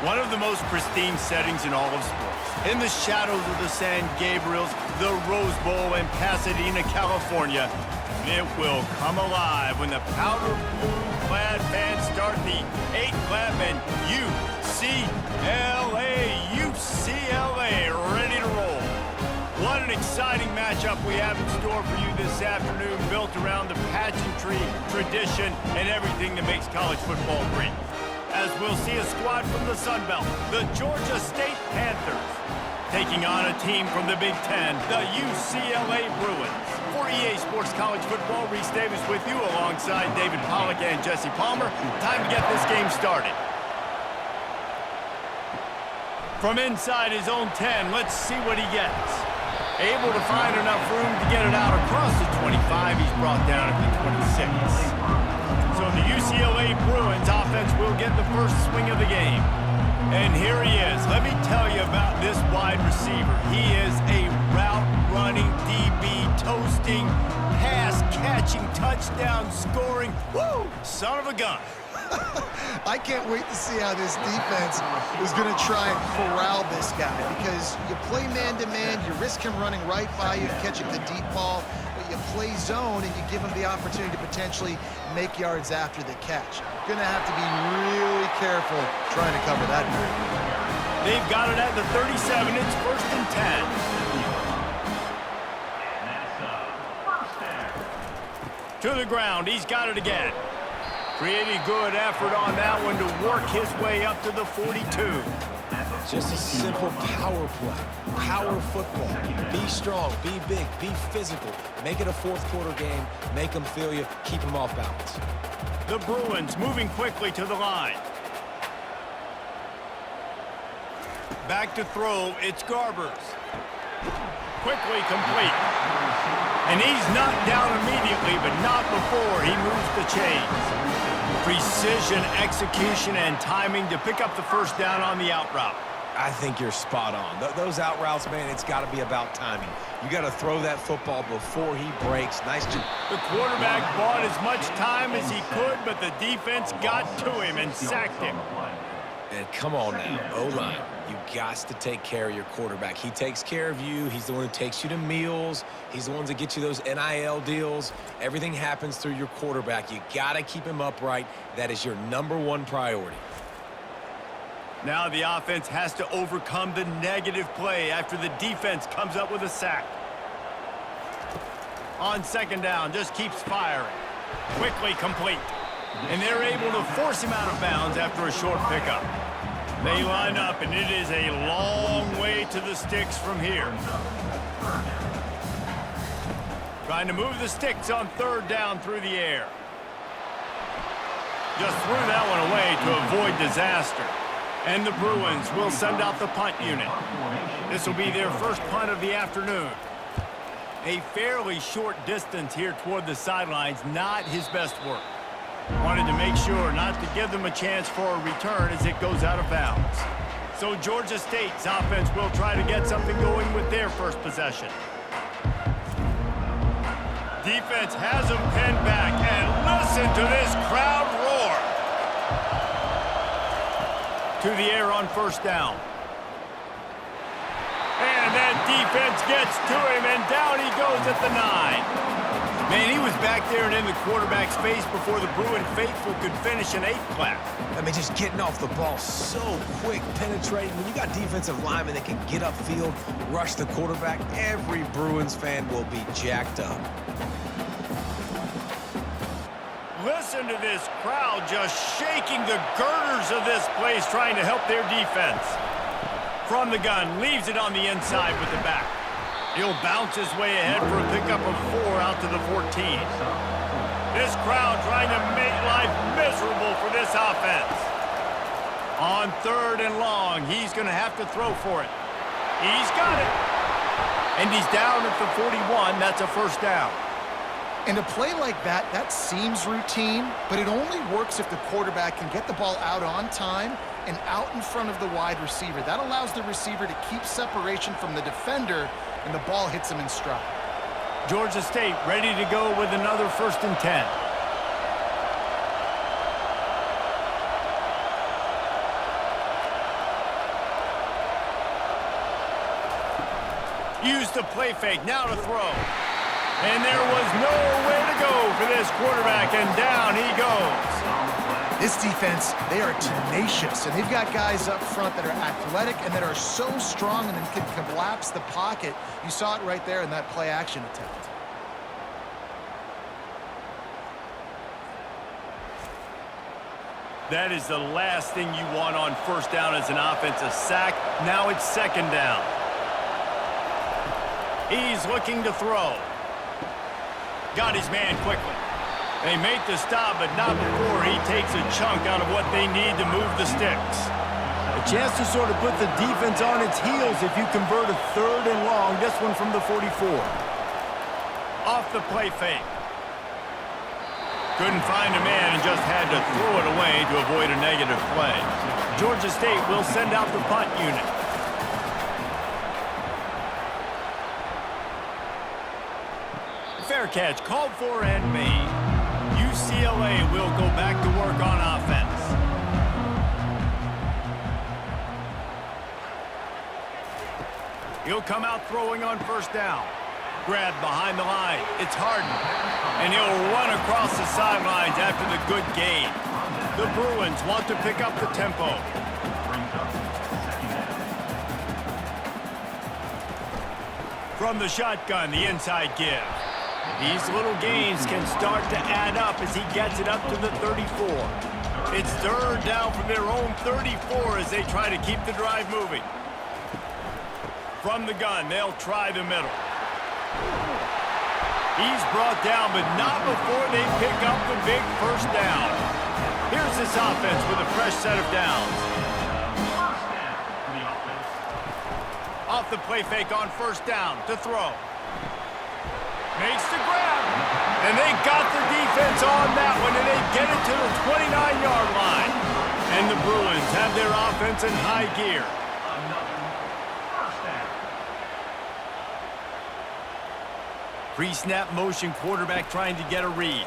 One of the most pristine settings in all of sports. In the shadows of the San Gabriels, the Rose Bowl in Pasadena, California, it will come alive when the powder blue-clad fans start the 8-clap and UCLA ready to roll. What an exciting matchup we have in store for you this afternoon, built around the pageantry, tradition, and everything that makes college football great. As we'll see a squad from the Sun Belt, the Georgia State Panthers, taking on a team from the Big Ten, the UCLA Bruins. For EA Sports College Football, Reese Davis with you alongside David Pollack and Jesse Palmer. Time to get this game started. From inside his own 10, let's see what he gets. Able to find enough room to get it out across the 25. He's brought down at the 26. So the UCLA Bruins offense will get the first swing of the game. And here he is. Let me tell you about this wide receiver. He is a route-running, DB, toasting, pass-catching, touchdown-scoring, woo, son of a gun. I can't wait to see how this defense is going to try and corral this guy, because you play man-to-man, you risk him running right by you and catching the deep ball, but you play zone and you give him the opportunity to potentially make yards after the catch. Going to have to be really careful trying to cover that. They've got it at the 37. It's 1st and 10. To the ground. He's got it again. Pretty good effort on that one to work his way up to the 42. Just a simple power play. Power football. Be strong, be big, be physical. Make it a fourth-quarter game. Make them feel you. Keep them off balance. The Bruins moving quickly to the line. Back to throw. It's Garbers. Quickly complete. And he's knocked down immediately, but not before he moves the chains. Precision, execution, and timing to pick up the first down on the out route. I think you're spot on. Those out routes, man, it's got to be about timing. You got to throw that football before he breaks. Nice job. The quarterback bought as much time as he could, but the defense got to him and sacked him. And come on now, O-line. You got to take care of your quarterback. He takes care of you. He's the one who takes you to meals. He's the one that gets you those NIL deals. Everything happens through your quarterback. You got to keep him upright. That is your #1 priority. Now the offense has to overcome the negative play after the defense comes up with a sack. On 2nd down, just keeps firing. Quickly complete. And they're able to force him out of bounds after a short pickup. They line up, and it is a long way to the sticks from here. Trying to move the sticks on 3rd down through the air. Just threw that one away to avoid disaster. And the Bruins will send out the punt unit. This will be their first punt of the afternoon. A fairly short distance here toward the sidelines, not his best work. Wanted to make sure not to give them a chance for a return as it goes out of bounds. So Georgia State's offense will try to get something going with their first possession. Defense has them pinned back, and listen to this crowd roar. To the air on 1st down. And that defense gets to him, and down he goes at the 9. Man, he was back there and in the quarterback's face before the Bruin faithful could finish an 8-clap. I mean, just getting off the ball so quick, penetrating. When you got defensive linemen that can get upfield, rush the quarterback, every Bruins fan will be jacked up. Listen to this crowd just shaking the girders of this place, trying to help their defense. From the gun, leaves it on the inside with the back. He'll bounce his way ahead for a pickup of 4 out to the 14. This crowd trying to make life miserable for this offense. On 3rd and long, he's going to have to throw for it. He's got it. And he's down at the 41. That's a 1st down. And a play like that, that seems routine, but it only works if the quarterback can get the ball out on time and out in front of the wide receiver. That allows the receiver to keep separation from the defender, and the ball hits him in stride. Georgia State ready to go with another 1st and 10. Use the play fake, now to throw. And there was nowhere to go for this quarterback, and down he goes. This defense, they are tenacious, and they've got guys up front that are athletic and that are so strong and can collapse the pocket. You saw it right there in that play-action attempt. That is the last thing you want on first down as an offensive sack. Now it's second down. He's looking to throw. Got his man quickly. They make the stop, but not before he takes a chunk out of what they need to move the sticks. A chance to sort of put the defense on its heels if you convert a 3rd and long. This one from the 44. Off the play fake. Couldn't find a man and just had to throw it away to avoid a negative play. Georgia State will send out the punt unit. Fair catch called for and made. UCLA will go back to work on offense. He'll come out throwing on first down. Grabbed behind the line. It's Harden. And he'll run across the sidelines after the good gain. The Bruins want to pick up the tempo. From the shotgun, the inside give. These little gains can start to add up as he gets it up to the 34. It's 3rd down from their own 34 as they try to keep the drive moving. From the gun, they'll try the middle. He's brought down, but not before they pick up the big first down. Here's this offense with a fresh set of downs. Off the play fake on first down to throw. Makes the grab. And they got the defense on that one, and they get it to the 29-yard line. And the Bruins have their offense in high gear. Pre-snap motion quarterback trying to get a read.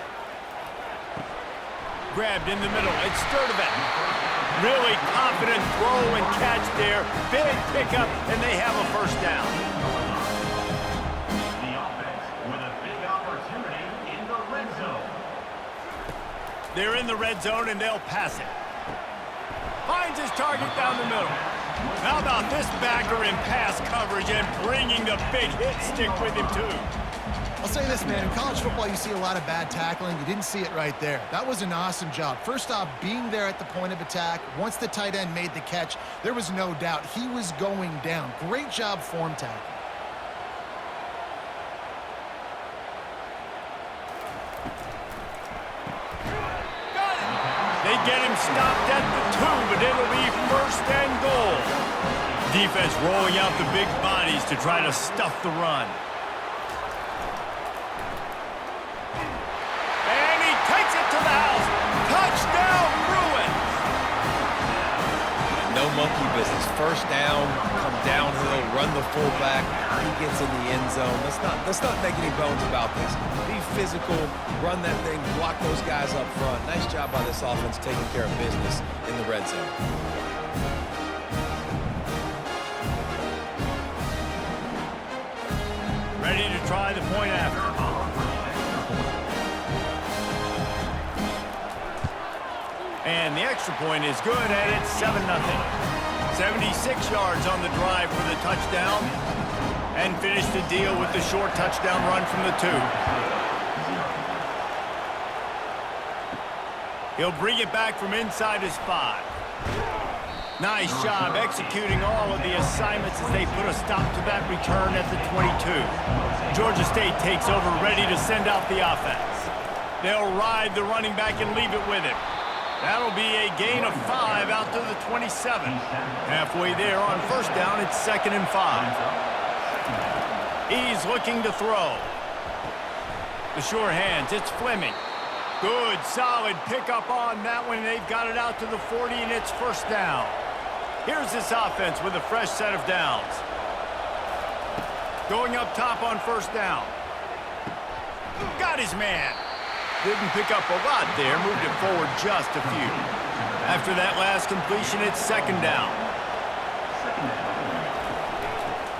Grabbed in the middle. It's Sturdivant. Really confident throw and catch there. Big pickup, and they have a first down. The offense with a big opportunity in the red zone. They're in the red zone, and they'll pass it. Finds his target down the middle. How about this backer in pass coverage and bringing the big hit stick with him, too? I'll say this, man. In college football, you see a lot of bad tackling. You didn't see it right there. That was an awesome job. First off, being there at the point of attack. Once the tight end made the catch, there was no doubt he was going down. Great job form tackling. They get him stopped at the 2, but it'll be first and goal. Defense rolling out the big bodies to try to stuff the run. And he takes it to the house. Touchdown, Bruins! No monkey business. First down, come downhill, run the fullback. He gets in the end zone. Let's not make any bones about this. Be physical, run that thing, block those guys up front. Nice job by this offense taking care of business in the red zone. Ready to try the point after. And the extra point is good, and it's 7-0. 76 yards on the drive for the touchdown. And finish the deal with the short touchdown run from the 2. He'll bring it back from inside his 5. Nice job executing all of the assignments as they put a stop to that return at the 22. Georgia State takes over, ready to send out the offense. They'll ride the running back and leave it with him. That'll be a gain of 5 out to the 27. Halfway there on first down, it's 2nd and 5. He's looking to throw. The sure hands, it's Fleming. Good, solid pickup on that one. They've got it out to the 40, and it's first down. Here's this offense with a fresh set of downs. Going up top on first down. Got his man. Didn't pick up a lot there, moved it forward just a few. After that last completion, it's 2nd down.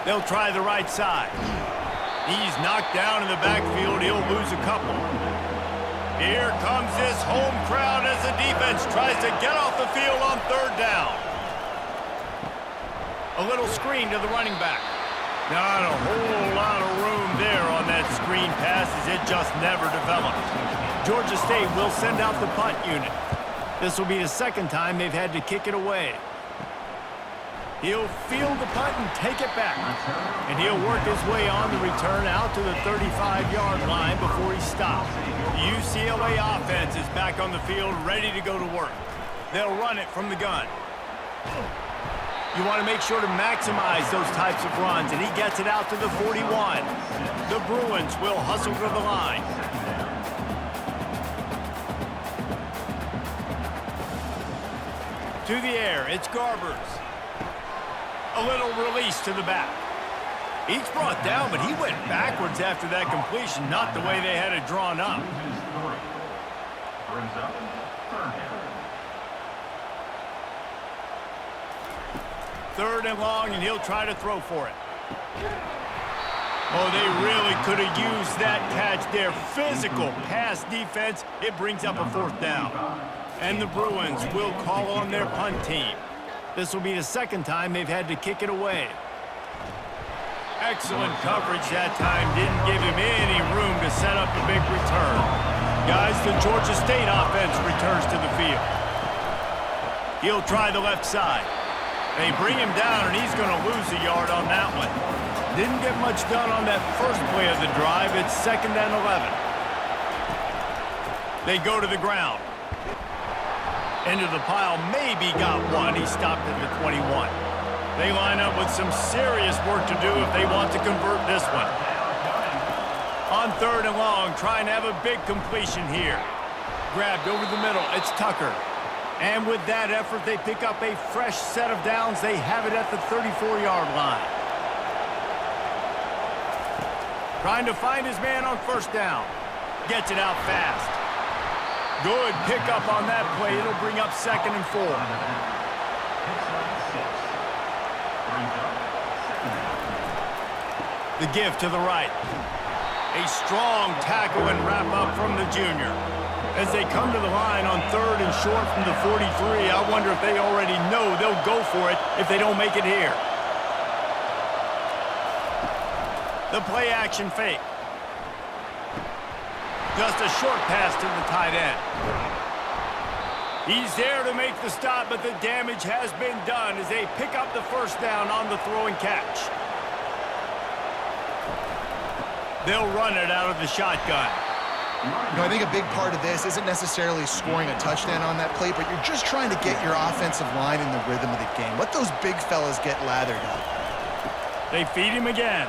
They'll try the right side. He's knocked down in the backfield. He'll lose a couple. Here comes this home crowd as the defense tries to get off the field on third down. A little screen to the running back. Not a whole lot of room there on that screen pass as it just never developed. Georgia State will send out the punt unit. This will be the second time they've had to kick it away. He'll field the punt and take it back. And he'll work his way on the return out to the 35-yard line before he stops. The UCLA offense is back on the field, ready to go to work. They'll run it from the gun. You want to make sure to maximize those types of runs, and he gets it out to the 41. The Bruins will hustle to the line. To the air, it's Garbers. A little release to the back. He's brought down, but he went backwards after that completion, not the way they had it drawn up. Brings up third down. Third and long, and he'll try to throw for it. Oh, they really could have used that catch there. Physical pass defense. It brings up a fourth down. And the Bruins will call on their punt team. This will be the second time they've had to kick it away. Excellent coverage that time. Didn't give him any room to set up a big return. Guys, the Georgia State offense returns to the field. He'll try the left side. They bring him down, and he's going to lose a yard on that one. Didn't get much done on that first play of the drive. It's 2nd and 11. They go to the ground. Into the pile, maybe got one. He stopped at the 21. They line up with some serious work to do if they want to convert this one. On third and long, trying to have a big completion here. Grabbed over the middle, it's Tucker. And with that effort, they pick up a fresh set of downs. They have it at the 34-yard line. Trying to find his man on first down. Gets it out fast. Good pickup on that play. It'll bring up 2nd and 4. The give to the right. A strong tackle and wrap up from the junior. As they come to the line on third and short from the 43, I wonder if they already know they'll go for it if they don't make it here. The play action fake. Just a short pass to the tight end. He's there to make the stop, but the damage has been done as they pick up the first down on the throw and catch. They'll run it out of the shotgun. You know, I think a big part of this isn't necessarily scoring a touchdown on that play, but you're just trying to get your offensive line in the rhythm of the game. Let those big fellas get lathered up. They feed him again.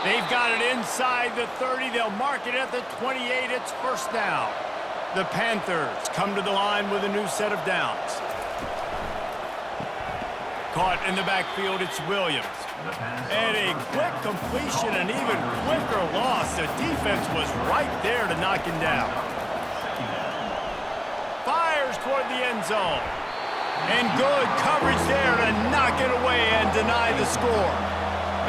They've got it inside the 30. They'll mark it at the 28. It's first down. The Panthers come to the line with a new set of downs. Caught in the backfield, it's Williams. And a quick completion, an even quicker loss. The defense was right there to knock him down. Fires toward the end zone. And good coverage there to knock it away and deny the score.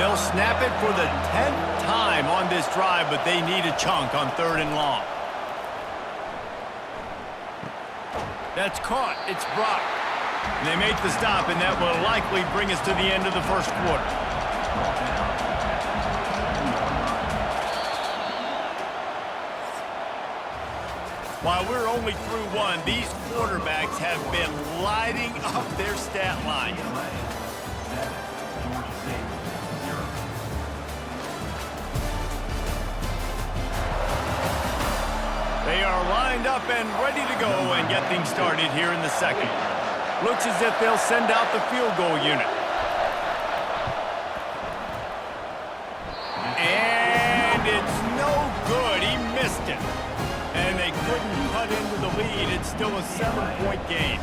They'll snap it for the 10th time on this drive, but they need a chunk on third and long. That's caught. It's Brock. And they make the stop, and that will likely bring us to the end of the first quarter. While we're only through one, these quarterbacks have been lighting up their stat line. They are lined up and ready to go and get things started here in the second. Looks as if they'll send out the field goal unit. And it's no good. He missed it. And they couldn't cut into the lead. It's still a 7-point game.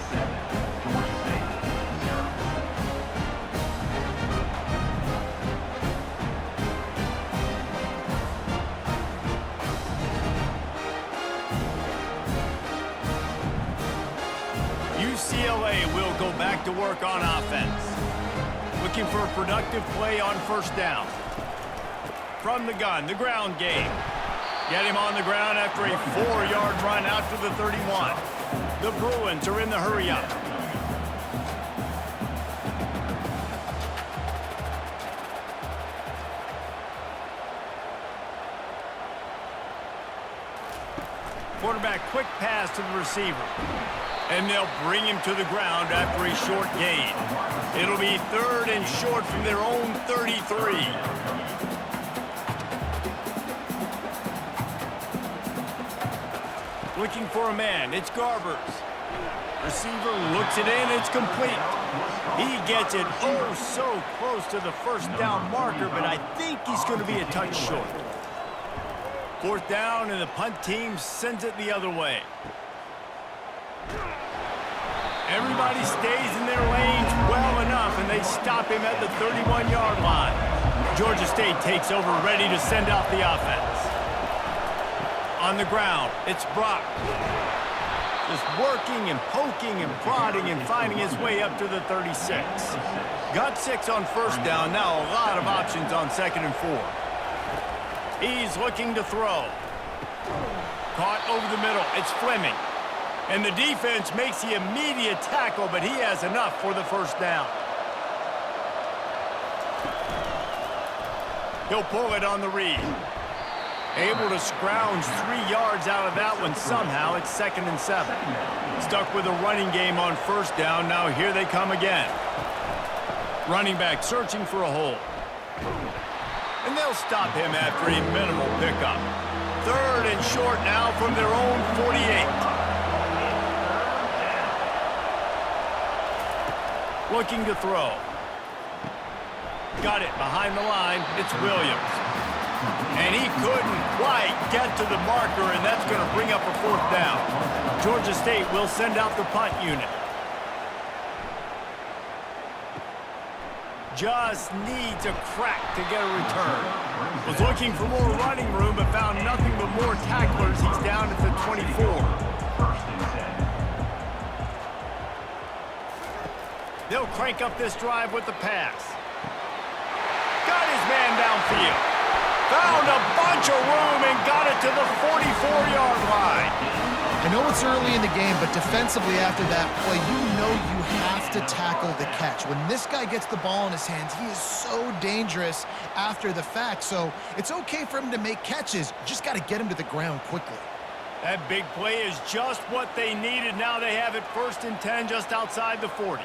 UCLA will go back to work on offense. Looking for a productive play on first down. From the gun, the ground game. Get him on the ground after a 4-yard run out to the 31. The Bruins are in the hurry-up. Quarterback quick pass to the receiver. And they'll bring him to the ground after a short gain. It'll be 3rd and short from their own 33. Looking for a man, it's Garbers. Receiver looks it in, it's complete. He gets it oh so close to the first down marker, but I think he's going to be a touch short. 4th down, and the punt team sends it the other way. Everybody stays in their lanes well enough, and they stop him at the 31-yard line. Georgia State takes over, ready to send out the offense. On the ground, it's Brock. Just working and poking and prodding and finding his way up to the 36. Got 6 on first down, now a lot of options on 2nd and 4. He's looking to throw. Caught over the middle. It's Fleming. And the defense makes the immediate tackle, but he has enough for the first down. He'll pull it on the read. Able to scrounge 3 yards out of that one somehow. It's 2nd and 7. Stuck with a running game on first down. Now here they come again. Running back searching for a hole. And they'll stop him after a minimal pickup. 3rd and short now from their own 48. Looking to throw. Got it behind the line. It's Williams. And he couldn't quite get to the marker, and that's going to bring up a 4th down. Georgia State will send out the punt unit. Just needs a crack to get a return. Was looking for more running room, but found nothing but more tacklers. He's down at the 24. They'll crank up this drive with the pass. Got his man downfield. Found a bunch of room and got it to the 44-yard line. I know it's early in the game, but defensively after that play, you know you have to tackle the catch. When this guy gets the ball in his hands, he is so dangerous after the fact. So it's okay for him to make catches. You just got to get him to the ground quickly. That big play is just what they needed. Now they have it 1st and 10 just outside the 40.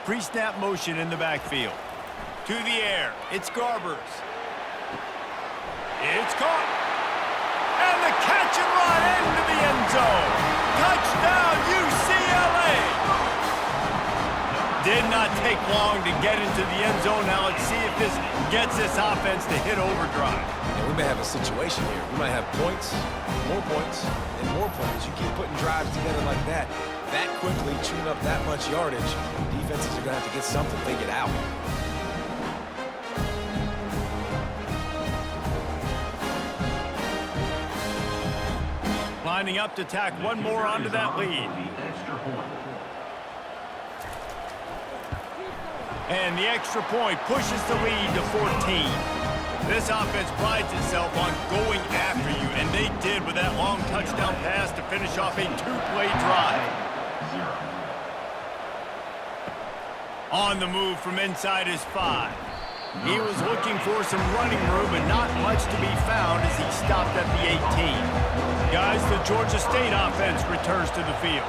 Pre-snap motion in the backfield. To the air. It's Garbers. It's caught. And the catch and run into the end zone. Touchdown, UCLA. Did not take long to get into the end zone. Now let's see if this gets this offense to hit overdrive. And we may have a situation here. We might have points, and more points. You keep putting drives together like that quickly, chewing up that much yardage, defenses are going to have to get something to get out. Lining up to tack one more onto that lead. And the extra point pushes the lead to 14. This offense prides itself on going after you, and they did with that long touchdown pass to finish off a 2-play drive. On the move from inside his 5. He was looking for some running room, but not much to be found as he stopped at the 18. Guys, the Georgia State offense returns to the field.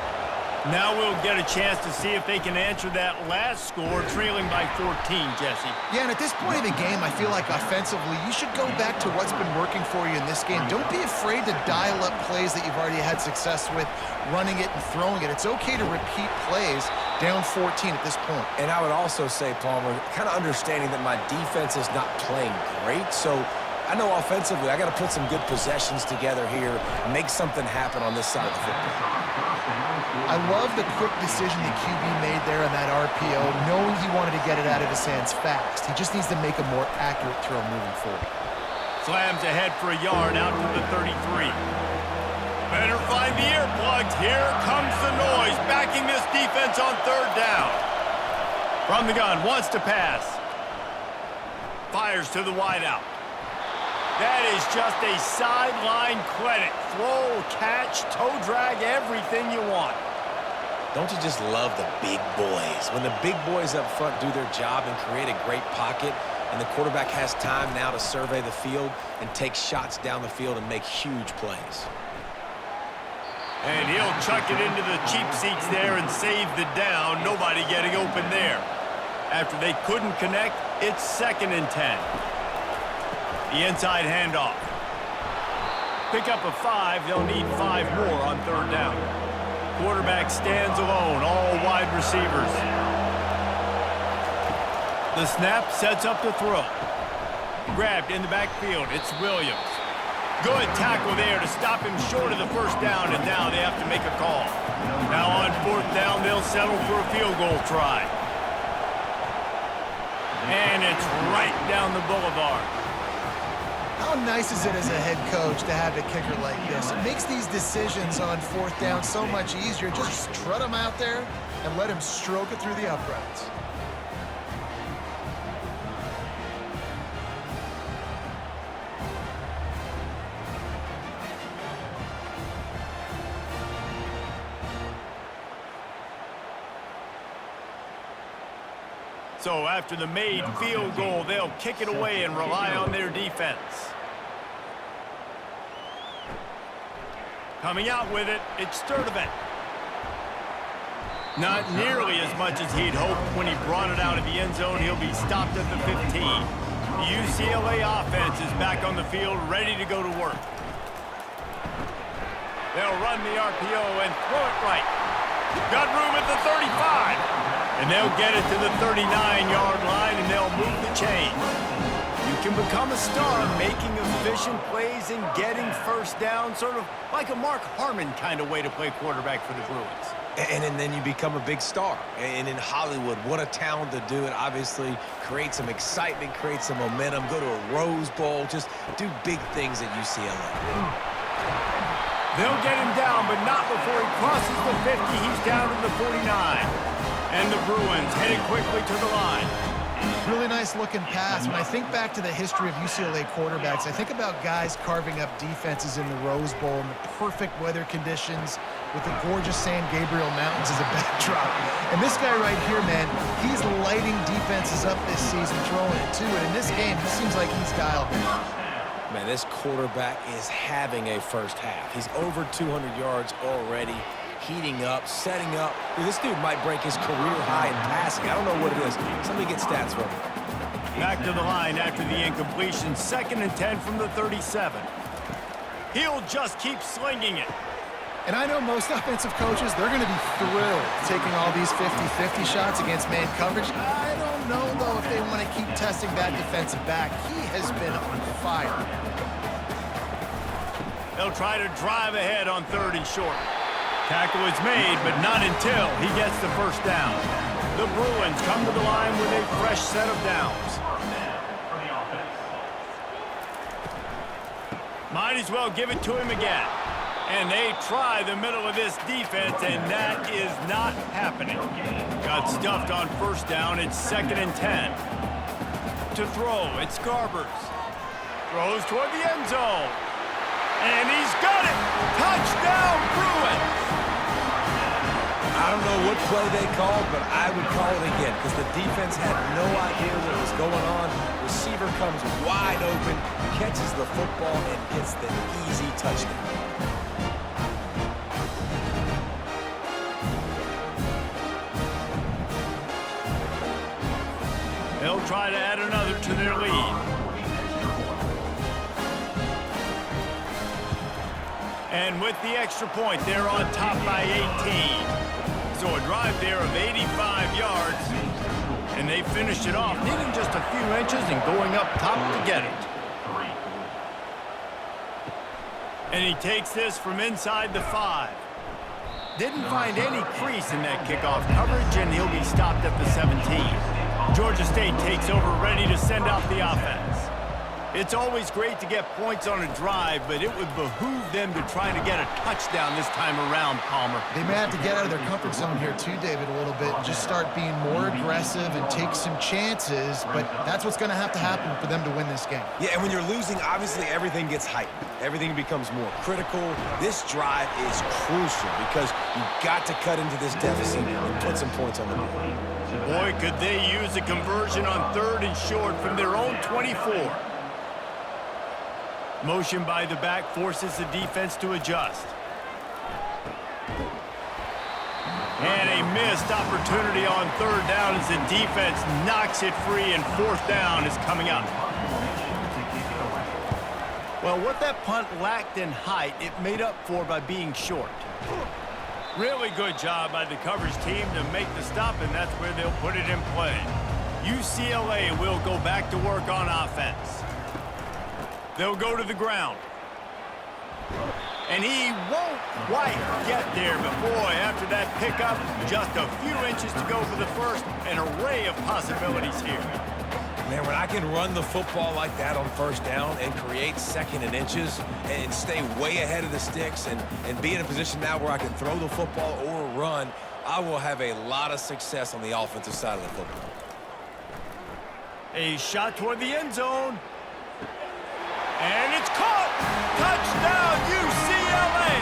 Now we'll get a chance to see if they can answer that last score, trailing by 14, Jesse. Yeah, and at this point of the game, I feel like offensively, you should go back to what's been working for you in this game. Don't be afraid to dial up plays that you've already had success with, running it and throwing it. It's okay to repeat plays down 14 at this point. And I would also say, Palmer, kind of understanding that my defense is not playing great, so I know offensively I got to put some good possessions together here, make something happen on this side of the football. I love the quick decision the QB made there on that RPO, knowing he wanted to get it out of his hands fast. He just needs to make a more accurate throw moving forward. Slams ahead for a yard out to the 33. Better find the earplugs. Here comes the noise, backing this defense on third down. From the gun, wants to pass. Fires to the wideout. That is just a sideline credit. Throw, catch, toe drag, everything you want. Don't you just love the big boys? When the big boys up front do their job and create a great pocket, and the quarterback has time now to survey the field and take shots down the field and make huge plays. And he'll chuck it into the cheap seats there and save the down. Nobody getting open there. After they couldn't connect, it's 2nd and 10. The inside handoff. Pick up a 5. They'll need 5 more on third down. Quarterback stands alone, all wide receivers. The snap sets up the throw. Grabbed in the backfield. It's Williams. Good tackle there to stop him short of the first down, and now they have to make a call. Now on 4th down, they'll settle for a field goal try. And it's right down the boulevard. How nice is it as a head coach to have a kicker like this? It makes these decisions on 4th down so much easier. Just strut him out there and let him stroke it through the uprights. So after the made field goal, they'll kick it away and rely on their defense. Coming out with it, it's Sturdivant. Not nearly as much as he'd hoped when he brought it out of the end zone. He'll be stopped at the 15. The UCLA offense is back on the field, ready to go to work. They'll run the RPO and throw it right. Got room at the 35. And they'll get it to the 39-yard line, and they'll move the chain. You can become a star making efficient plays and getting first down, sort of like a Mark Harmon kind of way to play quarterback for the Bruins. And then you become a big star. And in Hollywood, what a talent to do it. Obviously, create some excitement, create some momentum, go to a Rose Bowl, just do big things at UCLA. They'll get him down, but not before he crosses the 50. He's down to the 49. And the Bruins heading quickly to the line. Really nice looking pass. When I think back to the history of UCLA quarterbacks, I think about guys carving up defenses in the Rose Bowl in the perfect weather conditions with the gorgeous San Gabriel Mountains as a backdrop. And this guy right here, man, he's lighting defenses up this season, throwing it too. And in this game, he seems like he's dialed in. Man, this quarterback is having a first half. He's over 200 yards already. Heating up, setting up. Dude, this dude might break his career high in passing. I don't know what it is. Somebody get stats for him. Back to the line after the incompletion. 2nd and 10 from the 37. He'll just keep slinging it. And I know most offensive coaches, they're going to be thrilled taking all these 50-50 shots against man coverage. I don't know, though, if they want to keep testing that defensive back. He has been on fire. They'll try to drive ahead on 3rd and short. Tackle is made, but not until he gets the first down. The Bruins come to the line with a fresh set of downs. Might as well give it to him again. And they try the middle of this defense, and that is not happening. Got stuffed on first down. It's 2nd and 10. To throw, it's Garbers. Throws toward the end zone. And he's got it! Touchdown, Bruins! I don't know what play they called, but I would call it again because the defense had no idea what was going on. Receiver comes wide open, catches the football, and gets the easy touchdown. They'll try to add another to their lead. And with the extra point, they're on top by 18. So a drive there of 85 yards. And they finished it off, needing just a few inches and going up top to get it. And he takes this from inside the 5. Didn't find any crease in that kickoff coverage, and he'll be stopped at the 17. Georgia State takes over, ready to send out the offense. It's always great to get points on a drive, but it would behoove them to try to get a touchdown this time around, Palmer. They may have to get out of their comfort zone here too, David, a little bit, and just start being more aggressive and take some chances, but that's what's going to happen for them to win this game. Yeah, and when you're losing, obviously everything gets heightened. Everything becomes more critical. This drive is crucial because you've got to cut into this deficit and put some points on the board. Boy, could they use a conversion on 3rd and short from their own 24. Motion by the back forces the defense to adjust. And a missed opportunity on 3rd down as the defense knocks it free, and 4th down is coming up. Well, what that punt lacked in height, it made up for by being short. Really good job by the coverage team to make the stop, and that's where they'll put it in play. UCLA will go back to work on offense. They'll go to the ground. And he won't quite get there, but boy, after that pickup, just a few inches to go for the first. An array of possibilities here. Man, when I can run the football like that on 1st down and create 2nd and inches and stay way ahead of the sticks and be in a position now where I can throw the football or run, I will have a lot of success on the offensive side of the football. A shot toward the end zone. And it's caught! Touchdown, UCLA!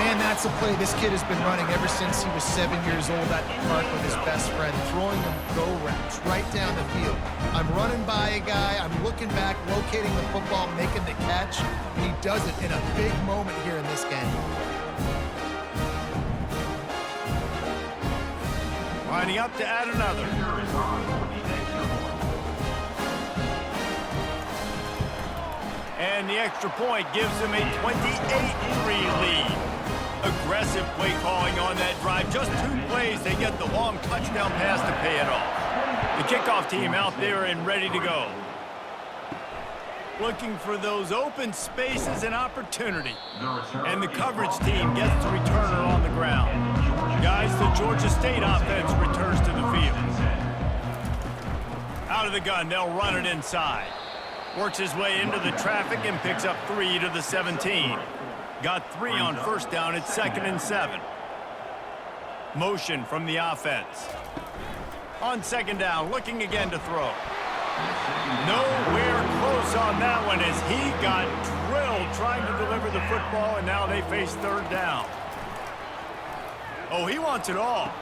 Man, that's a play this kid has been running ever since he was 7 years old at the park with his best friend, throwing him go routes right down the field. I'm running by a guy, I'm looking back, locating the football, making the catch, and he does it in a big moment here in this game. Lining up to add another. And the extra point gives them a 28-3 lead. Aggressive play calling on that drive. Just 2 plays, they get the long touchdown pass to pay it off. The kickoff team out there and ready to go. Looking for those open spaces and opportunity. And the coverage team gets the returner on the ground. Guys, the Georgia State offense returns to the field. Out of the gun, they'll run it inside. Works his way into the traffic and picks up 3 to the 17. Got 3 on 1st down at 2nd and 7. Motion from the offense. On 2nd down, looking again to throw. Nowhere close on that one as he got drilled trying to deliver the football, and now they face 3rd down. Oh, he wants it all.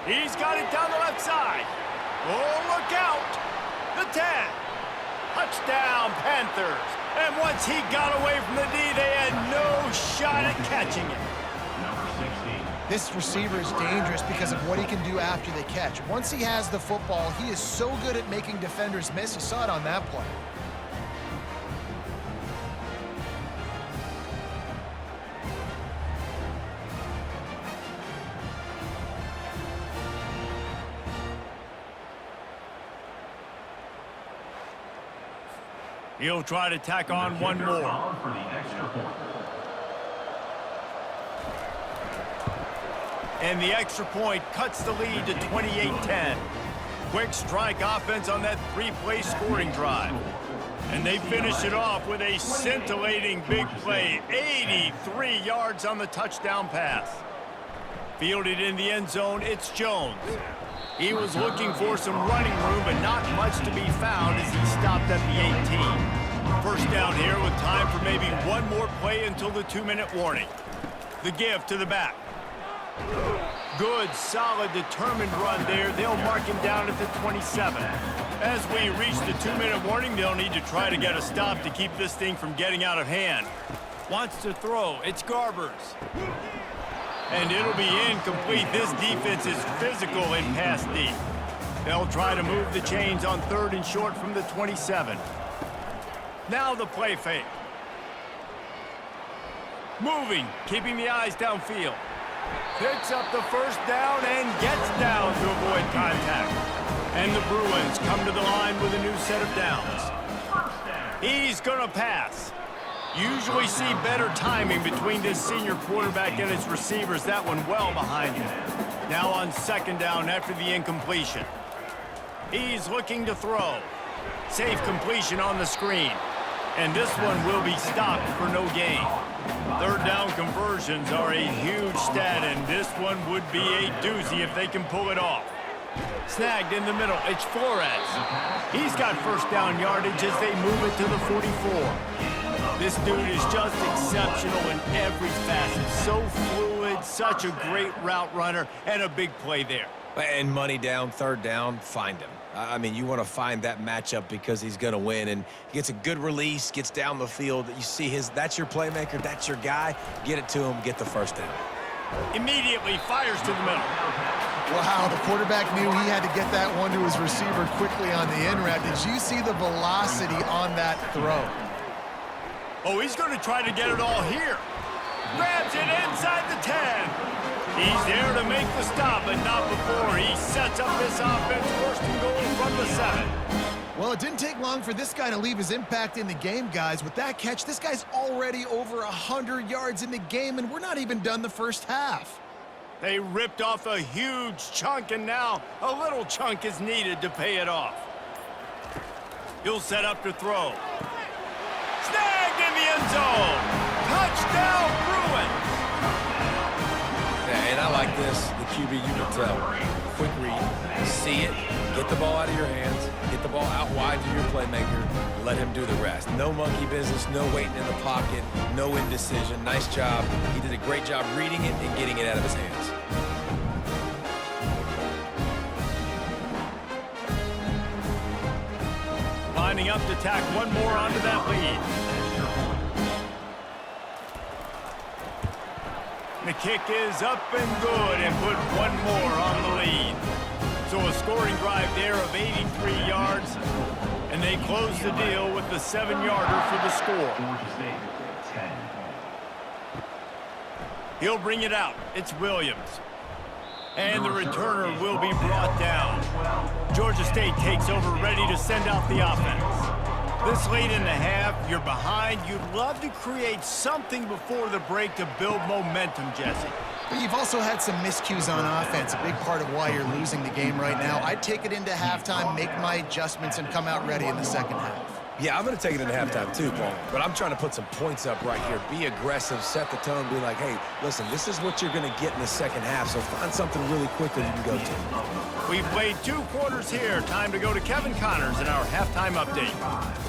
He's got it down the left side. Oh, look out. The 10. Touchdown, Panthers. And once he got away from the D, they had no shot at catching it. This receiver is dangerous because of what he can do after the catch. Once he has the football, he is so good at making defenders miss. You saw it on that play. He'll try to tack on one more. And the extra point cuts the lead to 28-10. Quick strike offense on that 3-play scoring drive. And they finish it off with a scintillating big play. 83 yards on the touchdown pass. Fielded in the end zone, it's Jones. He was looking for some running room, but not much to be found as he stopped at the 18. 1st down here with time for maybe one more play until the 2-minute warning. The give to the back. Good, solid, determined run there. They'll mark him down at the 27. As we reach the 2-minute warning, they'll need to try to get a stop to keep this thing from getting out of hand. Wants to throw. It's Garbers. And it'll be incomplete. This defense is physical in pass deep. They'll try to move the chains on 3rd and short from the 27. Now the play fake. Moving, keeping the eyes downfield. Picks up the 1st down and gets down to avoid contact. And the Bruins come to the line with a new set of downs. He's gonna pass. Usually see better timing between this senior quarterback and his receivers. That one well behind him. Now on 2nd down after the incompletion. He's looking to throw. Safe completion on the screen. And this one will be stopped for no gain. Third down conversions are a huge stat, and this one would be a doozy if they can pull it off. Snagged in the middle, it's Flores. He's got first down yardage as they move it to the 44. This dude is just exceptional in every facet. So fluid, such a great route runner, and a big play there. And money down, third down, find him. I mean, you want to find that matchup because he's going to win, and he gets a good release, gets down the field. You see that's your playmaker, that's your guy. Get it to him, get the first down. Immediately fires to the middle. Wow, the quarterback knew he had to get that one to his receiver quickly on the in route. Did you see the velocity on that throw? Oh, he's going to try to get it all here. Grabs it inside the 10. He's there to make the stop, but not before he sets up this offense. First and goal from the 7. Well, it didn't take long for this guy to leave his impact in the game, guys. With that catch, this guy's already over 100 yards in the game, and we're not even done the first half. They ripped off a huge chunk, and now a little chunk is needed to pay it off. He'll set up to throw. Snagged in the end zone. Touchdown, Bruins. Yeah, and I like this. The QB, you can tell. Quick read, see it, get the ball out of your hands, get the ball out wide to your playmaker, let him do the rest. No monkey business, no waiting in the pocket, no indecision. Nice job. He did a great job reading it and getting it out of his hands. Lining up to tack one more onto that lead. The kick is up and good, and put one more on the lead. So a scoring drive there of 83 yards, and they close the deal with the 7-yarder for the score. He'll bring it out. It's Williams. And the returner will be brought down. Georgia State takes over, ready to send out the offense. This late in the half, you're behind. You'd love to create something before the break to build momentum, Jesse. But you've also had some miscues on offense, a big part of why you're losing the game right now. I'd take it into halftime, make my adjustments, and come out ready in the second half. Yeah, I'm going to take it into halftime too, Paul. But I'm trying to put some points up right here. Be aggressive, set the tone, be like, hey, listen, this is what you're going to get in the second half, so find something really quick that you can go to. We've played 2 quarters here. Time to go to Kevin Connors in our halftime update.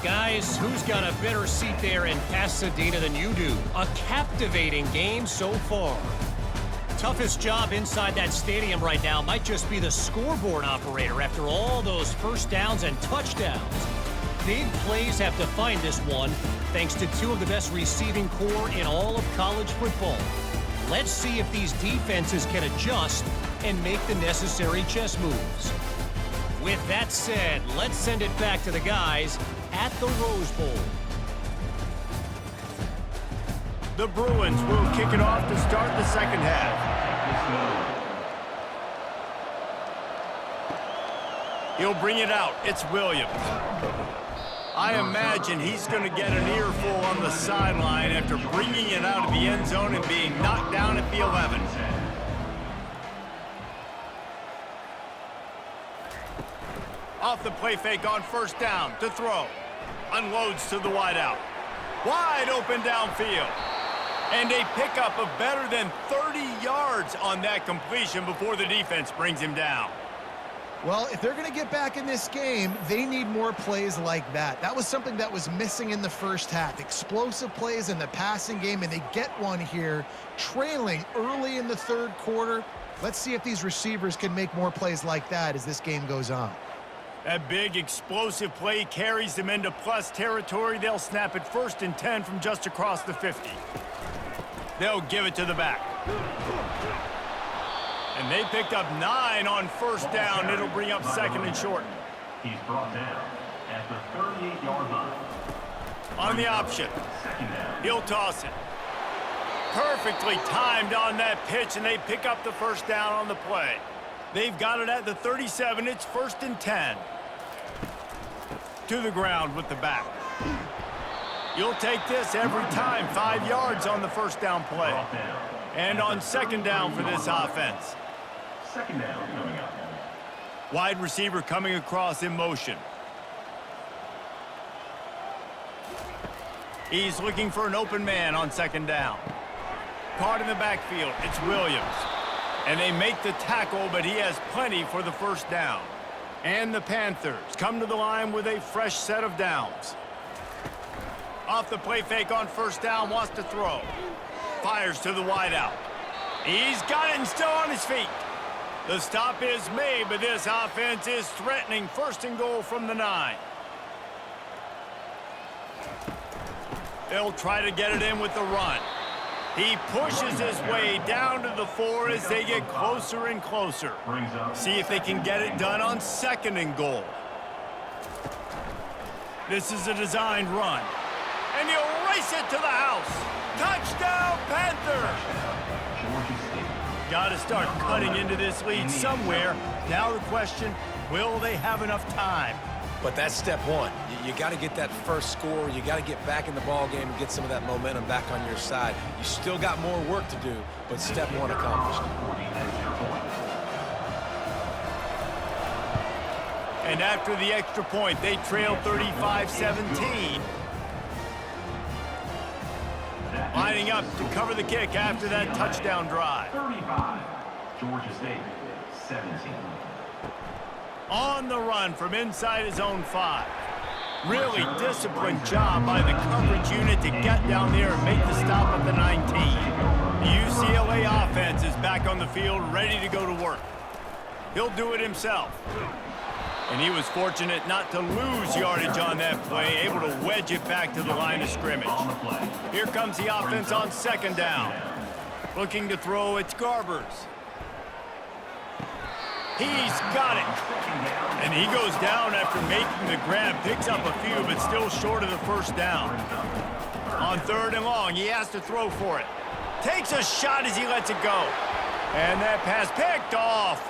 Guys, who's got a better seat there in Pasadena than you do? A captivating game so far. Toughest job inside that stadium right now might just be the scoreboard operator after all those first downs and touchdowns. Big plays have defined this one, thanks to 2 of the best receiving core in all of college football. Let's see if these defenses can adjust and make the necessary chess moves. With that said, let's send it back to the guys at the Rose Bowl. The Bruins will kick it off to start the second half. He'll bring it out. It's Williams. I imagine he's going to get an earful on the sideline after bringing it out of the end zone and being knocked down at the 11. Off the play fake on first down to throw. Unloads to the wideout. Wide open downfield. And a pickup of better than 30 yards on that completion before the defense brings him down. Well, if they're going to get back in this game, they need more plays like that. That was something that was missing in the first half. Explosive plays in the passing game, and they get one here, trailing early in the third quarter. Let's see if these receivers can make more plays like that as this game goes on. That big explosive play carries them into plus territory. They'll snap it 1st and 10 from just across the 50. They'll give it to the back. And they picked up 9 on first down. It'll bring up 2nd and short. He's brought down at the 38-yard line. On the option. He'll toss it. Perfectly timed on that pitch, and they pick up the first down on the play. They've got it at the 37. It's 1st and 10. To the ground with the back. You'll take this every time. 5 yards on the first down play. And on 2nd down for this offense. 2nd down coming up. Wide receiver coming across in motion. He's looking for an open man on second down. Caught in the backfield, it's Williams. And they make the tackle, but he has plenty for the first down. And the Panthers come to the line with a fresh set of downs. Off the play fake on first down, wants to throw. Fires to the wideout. He's got it and still on his feet. The stop is made, but this offense is threatening first and goal from the 9. They'll try to get it in with the run. He pushes his way down to the 4 as they get closer and closer. See if they can get it done on second and goal. This is a designed run. And he'll race it to the house. Touchdown, Panthers! Got to start cutting into this lead somewhere. Now the question, will they have enough time? But that's step one. You got to get that first score. You got to get back in the ball game and get some of that momentum back on your side. You still got more work to do, but step one accomplished. And after the extra point, they trail 35-17. Lining up to cover the kick after that touchdown drive. 35, Georgia State, 17. On the run from inside his own 5. Really disciplined job by the coverage unit to get down there and make the stop at the 19. The UCLA offense is back on the field, ready to go to work. He'll do it himself. And he was fortunate not to lose yardage on that play, able to wedge it back to the line of scrimmage. Here comes the offense on second down. Looking to throw, it's Garbers. He's got it. And he goes down after making the grab, picks up a few, but still short of the first down. On third and long, he has to throw for it. Takes a shot as he lets it go. And that pass picked off.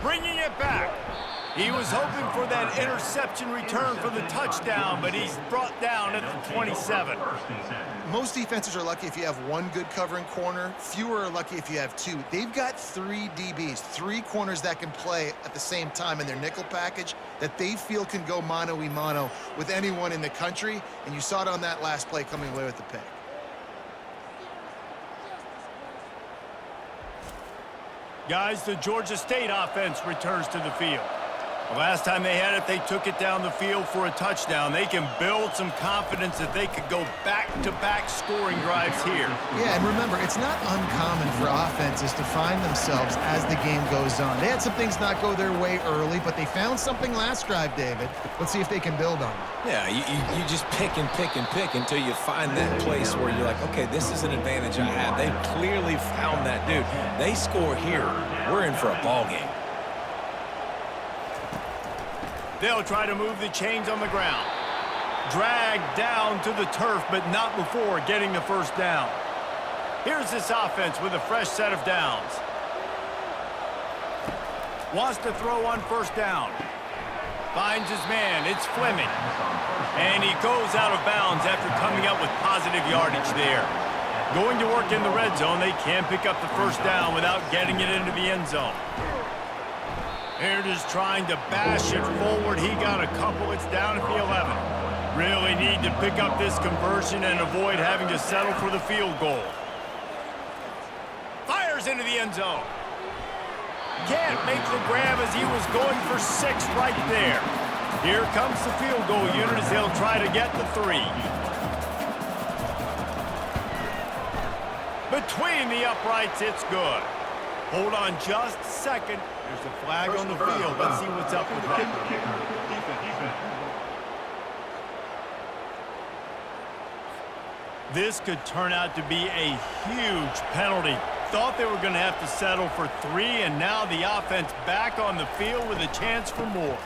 Bringing it back. He was hoping for that interception return for the touchdown, but he's brought down at the 27. Most defenses are lucky if you have one good covering corner. Fewer are lucky if you have 2. They've got 3 DBs, 3 corners that can play at the same time in their nickel package that they feel can go mano-a-mano with anyone in the country, and you saw it on that last play coming away with the pick. Guys, the Georgia State offense returns to the field. The last time they had it, they took it down the field for a touchdown. They can build some confidence that they could go back-to-back scoring drives here. Yeah, and remember, it's not uncommon for offenses to find themselves as the game goes on. They had some things not go their way early, but they found something last drive, David. Let's see if they can build on it. Yeah, you just pick and pick and pick until you find that place where you're like, okay, this is an advantage I have. They clearly found that dude. They score here. We're in for a ball game. They'll try to move the chains on the ground. Dragged down to the turf, but not before getting the first down. Here's this offense with a fresh set of downs. Wants to throw on first down. Finds his man. It's Fleming. And he goes out of bounds after coming up with positive yardage there. Going to work in the red zone, they can't pick up the first down without getting it into the end zone. They're just trying to bash it forward. He got a couple. It's down at the 11. Really need to pick up this conversion and avoid having to settle for the field goal. Fires into the end zone. Can't make the grab as he was going for 6 right there. Here comes the field goal unit as they'll try to get the 3. Between the uprights, it's good. Hold on just a second. There's a flag on the field. Let's see what's up with that. This could turn out to be a huge penalty. Thought they were going to have to settle for 3, and now the offense back on the field with a chance for more.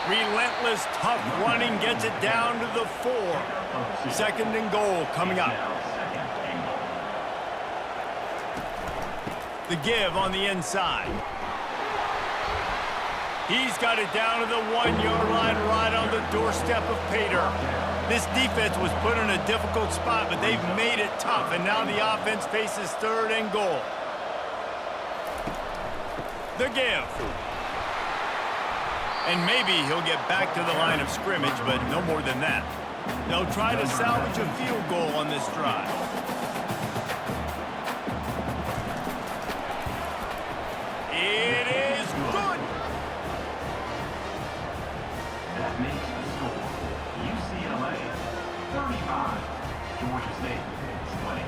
Relentless, tough running gets it down to the 4. Second and goal coming up. The give on the inside. He's got it down to the 1-yard line right on the doorstep of Pater. This defense was put in a difficult spot, but they've made it tough, and now the offense faces third and goal. The give. And maybe he'll get back to the line of scrimmage, but no more than that. They'll try to salvage a field goal on this drive. It is good. That makes the score UCLA 35, Georgia State 20.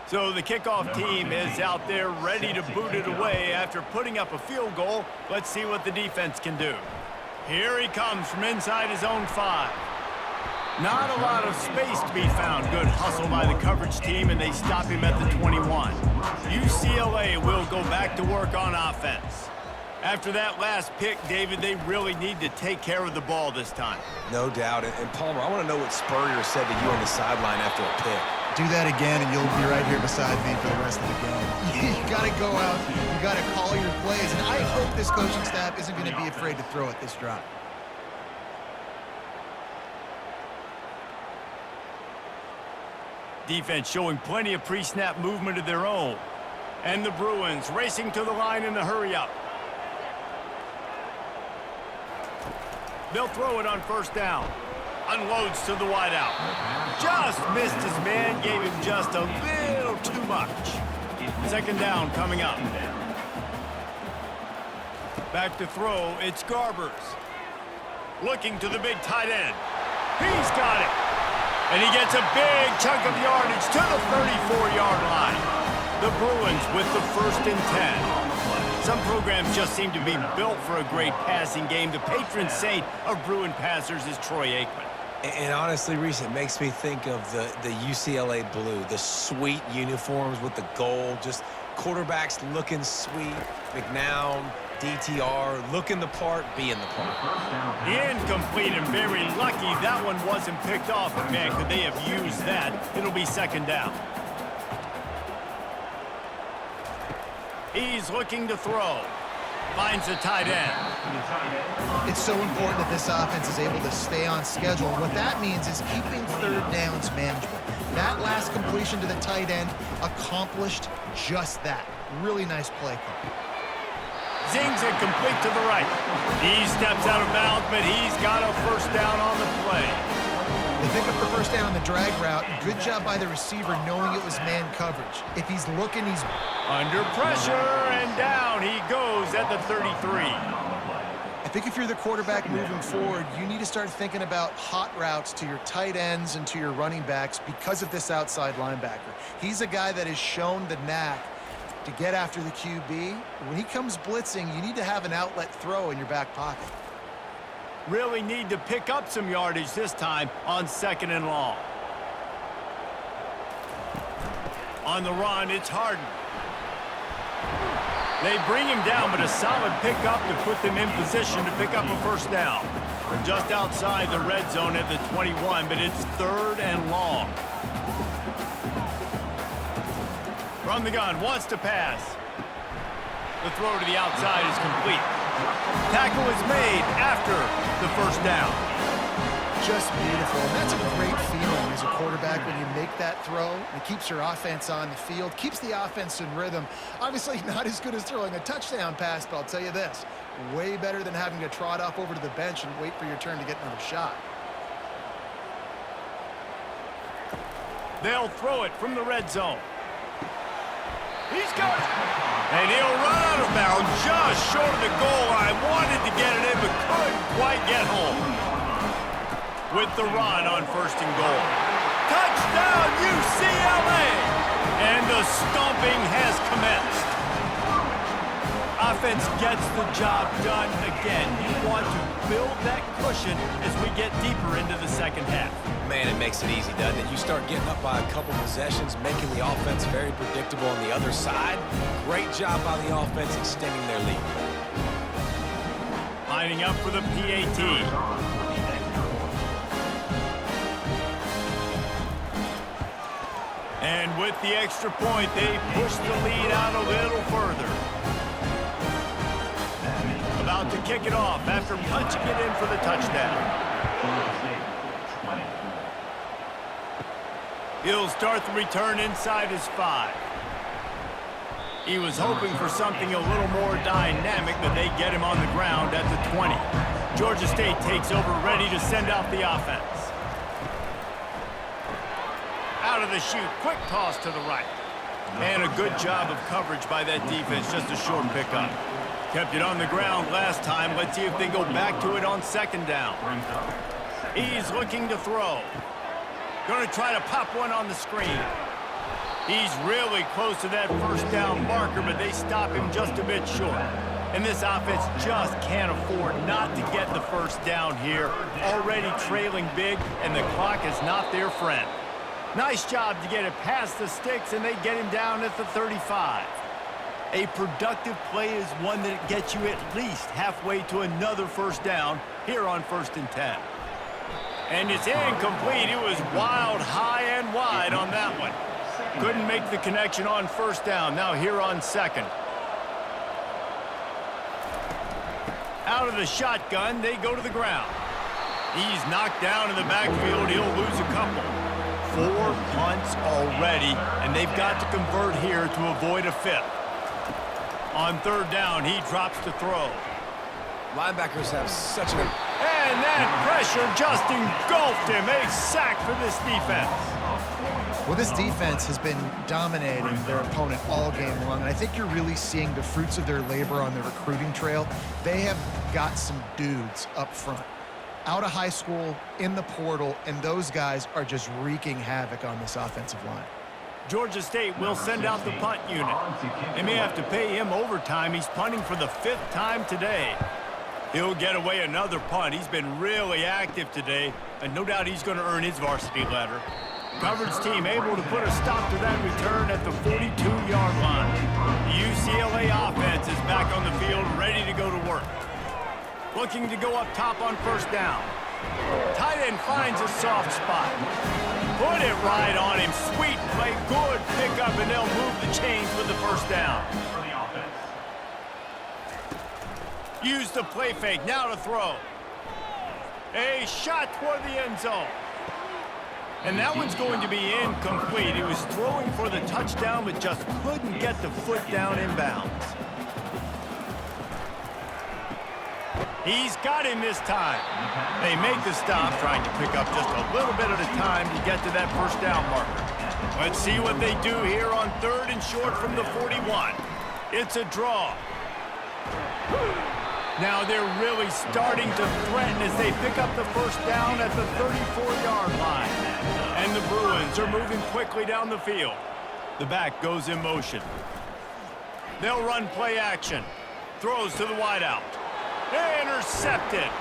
So the kickoff team is out there ready to boot it away after putting up a field goal. Let's see what the defense can do. Here he comes from inside his own 5. Not a lot of space to be found. Good hustle by the coverage team, and they stop him at the 21. UCLA will go back to work on offense. After that last pick, David, they really need to take care of the ball this time. No doubt. And Palmer, I want to know what Spurrier said to you on the sideline after a pick. Do that again, and you'll be right here beside me for the rest of the game. You got to go out. You got to call your plays. And I hope this coaching staff isn't going to be afraid to throw at this drive. Defense showing plenty of pre-snap movement of their own. And the Bruins racing to the line in the hurry-up. They'll throw it on first down. Unloads to the wideout. Just missed his man, gave him just a little too much. Second down coming up. Back to throw, it's Garbers. Looking to the big tight end. He's got it. And he gets a big chunk of yardage to the 34-yard line. The Bruins with the 1st and 10. Some programs just seem to be built for a great passing game. The patron saint of Bruin passers is Troy Aikman. And honestly, Reese, it makes me think of the UCLA blue, the sweet uniforms with the gold, just quarterbacks looking sweet, McNown, DTR, looking the part, being the part. Incomplete and very lucky that one wasn't picked off. But man, could they have used that? It'll be second down. He's looking to throw. Finds the tight end. It's so important that this offense is able to stay on schedule. And what that means is keeping third downs manageable. That last completion to the tight end accomplished just that. Really nice play call. Zings it complete to the right. He steps out of bounds, but he's got a first down on the play. They pick up the first down on the drag route. Good job by the receiver knowing it was man coverage. If he's looking, he's under pressure, and down he goes at the 33. I think if you're the quarterback moving forward, you need to start thinking about hot routes to your tight ends and to your running backs because of this outside linebacker. He's a guy that has shown the knack to get after the QB. When he comes blitzing, you need to have an outlet throw in your back pocket. Really need to pick up some yardage this time on 2nd and long. On the run, it's Harden. They bring him down, but a solid pickup to put them in position to pick up a first down. Just outside the red zone at the 21, but it's 3rd and long. From the gun, wants to pass. The throw to the outside is complete. Tackle is made after the first down. Just beautiful. And that's a great feeling as a quarterback when you make that throw. It keeps your offense on the field, keeps the offense in rhythm. Obviously not as good as throwing a touchdown pass, but I'll tell you this, way better than having to trot off over to the bench and wait for your turn to get another shot. They'll throw it from the red zone. He's got it. And he'll run out of bounds just short of the goal line. Wanted to get it in, but couldn't quite get home. With the run on 1st and goal. Touchdown, UCLA! And the stomping has commenced. Offense gets the job done again. You want to build that cushion as we get deeper into the second half. Man, it makes it easy, doesn't it? You start getting up by a couple possessions, making the offense very predictable on the other side. Great job by the offense extending their lead. Lining up for the PAT. And with the extra point, they push the lead out a little further. about to kick it off after punching it in for the touchdown. He'll start the return inside his 5. He was hoping for something a little more dynamic, but they get him on the ground at the 20. Georgia State takes over, ready to send out the offense. Out of the chute, quick toss to the right. And a good job of coverage by that defense, just a short pickup. Kept it on the ground last time. Let's see if they go back to it on second down. He's looking to throw. Going to try to pop one on the screen. He's really close to that first down marker, but they stop him just a bit short. And this offense just can't afford not to get the first down here. Already trailing big, and the clock is not their friend. Nice job to get it past the sticks, and they get him down at the 35. A productive play is one that gets you at least halfway to another first down here on 1st and 10. And it's incomplete. It was wild, high and wide on that one. Couldn't make the connection on first down. Now here on second. Out of the shotgun, they go to the ground. He's knocked down in the backfield. He'll lose a couple. 4 punts already, and they've got to convert here to avoid a 5th. On third down, he drops to throw. Linebackers have such an... And that pressure just engulfed him. A sack for this defense. Well, this defense has been dominating their opponent all game long, and I think you're really seeing the fruits of their labor on the recruiting trail. They have got some dudes up front, out of high school, in the portal, and those guys are just wreaking havoc on this offensive line. Georgia State will send out the punt unit. They may have to pay him overtime. He's punting for the 5th time today. He'll get away another punt. He's been really active today, and no doubt he's going to earn his varsity letter. Coverage team able to put a stop to that return at the 42-yard line. The UCLA offense is back on the field, ready to go to work. Looking to go up top on first down. Tight end finds a soft spot. Put it right on him. Sweet play, good pickup, and they'll move the chains with the first down. Use the play fake, now to throw. A shot toward the end zone. And that one's going to be incomplete. He was throwing for the touchdown, but just couldn't get the foot down inbounds. He's got him this time. They make the stop, trying to pick up just a little bit at a time to get to that first down marker. Let's see what they do here on 3rd and short from the 41. It's a draw. Now they're really starting to threaten as they pick up the first down at the 34-yard line. And the Bruins are moving quickly down the field. The back goes in motion. They'll run play action. Throws to the wideout. Intercepted.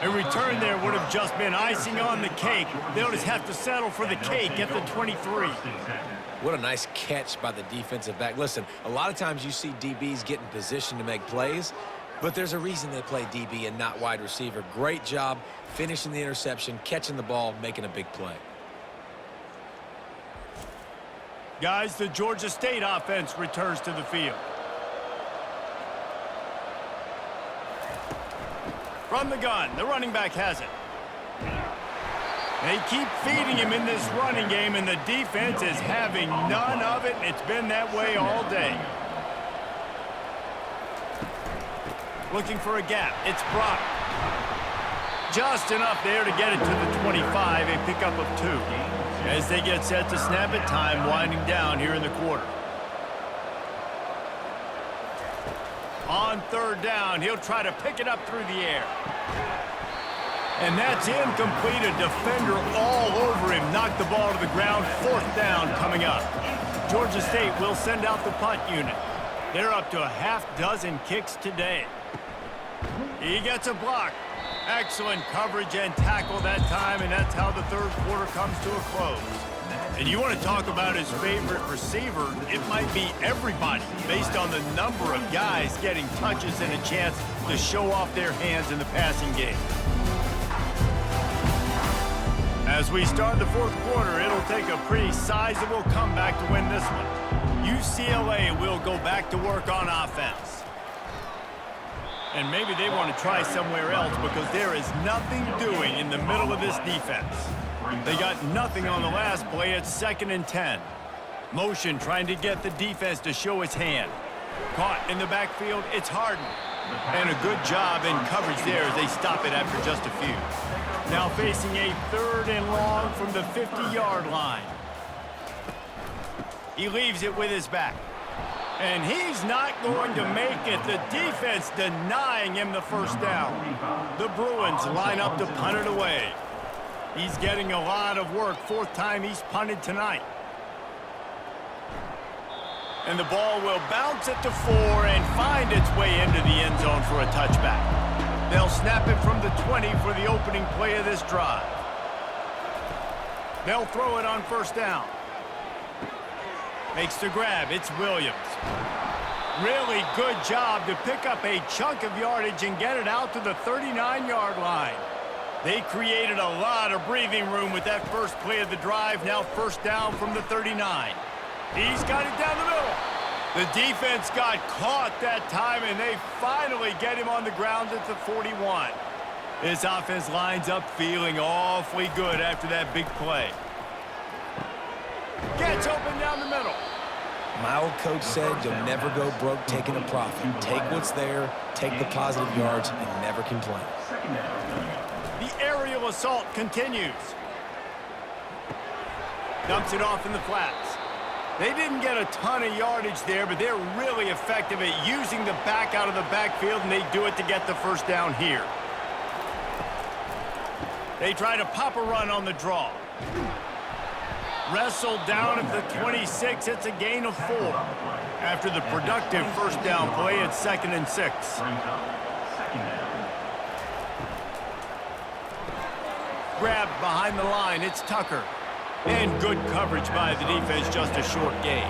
A return there would have just been icing on the cake. They'll just have to settle for the cake at the 23. What a nice catch by the defensive back. Listen, a lot of times you see DBs get in position to make plays, but there's a reason they play DB and not wide receiver. Great job finishing the interception, catching the ball, making a big play. Guys, the Georgia State offense returns to the field. From the gun, the running back has it. They keep feeding him in this running game, and the defense is having none of it. It's been that way all day. Looking for a gap. It's Brock. Just enough there to get it to the 25, a pickup of 2. As they get set to snap it, time winding down here in the quarter. On 3rd down, he'll try to pick it up through the air. And that's incomplete. A defender all over him. Knocked the ball to the ground. 4th down coming up. Georgia State will send out the punt unit. They're up to a half-dozen kicks today. He gets a block. Excellent coverage and tackle that time, and that's how the 3rd quarter comes to a close. And you want to talk about his favorite receiver, it might be everybody based on the number of guys getting touches and a chance to show off their hands in the passing game. As we start the 4th quarter, it'll take a pretty sizable comeback to win this one. UCLA will go back to work on offense. And maybe they want to try somewhere else because there is nothing doing in the middle of this defense. They got nothing on the last play. It's 2nd and 10. Motion trying to get the defense to show its hand. Caught in the backfield, it's Harden. And a good job in coverage there as they stop it after just a few. Now facing a 3rd and long from the 50-yard line. He leaves it with his back. And he's not going to make it. The defense denying him the first down. The Bruins line up to punt it away. He's getting a lot of work. 4th time he's punted tonight. And the ball will bounce it to 4 and find its way into the end zone for a touchback. They'll snap it from the 20 for the opening play of this drive. They'll throw it on 1st down. Makes the grab. It's Williams. Really good job to pick up a chunk of yardage and get it out to the 39-yard line. They created a lot of breathing room with that first play of the drive. Now 1st down from the 39. He's got it down the middle. The defense got caught that time, and they finally get him on the ground at the 41. This offense lines up feeling awfully good after that big play. Gets open down the middle. My old coach said you'll never go broke taking a profit. Take what's there, take the positive yards, and never complain. The aerial assault continues. Dumps it off in the flats. They didn't get a ton of yardage there, but they're really effective at using the back out of the backfield, and they do it to get the 1st down here. They try to pop a run on the draw. Wrestled down at the 26. It's a gain of 4. After the productive 1st down play, it's 2nd and 6. Grabbed behind the line. It's Tucker. And good coverage by the defense, just a short gain.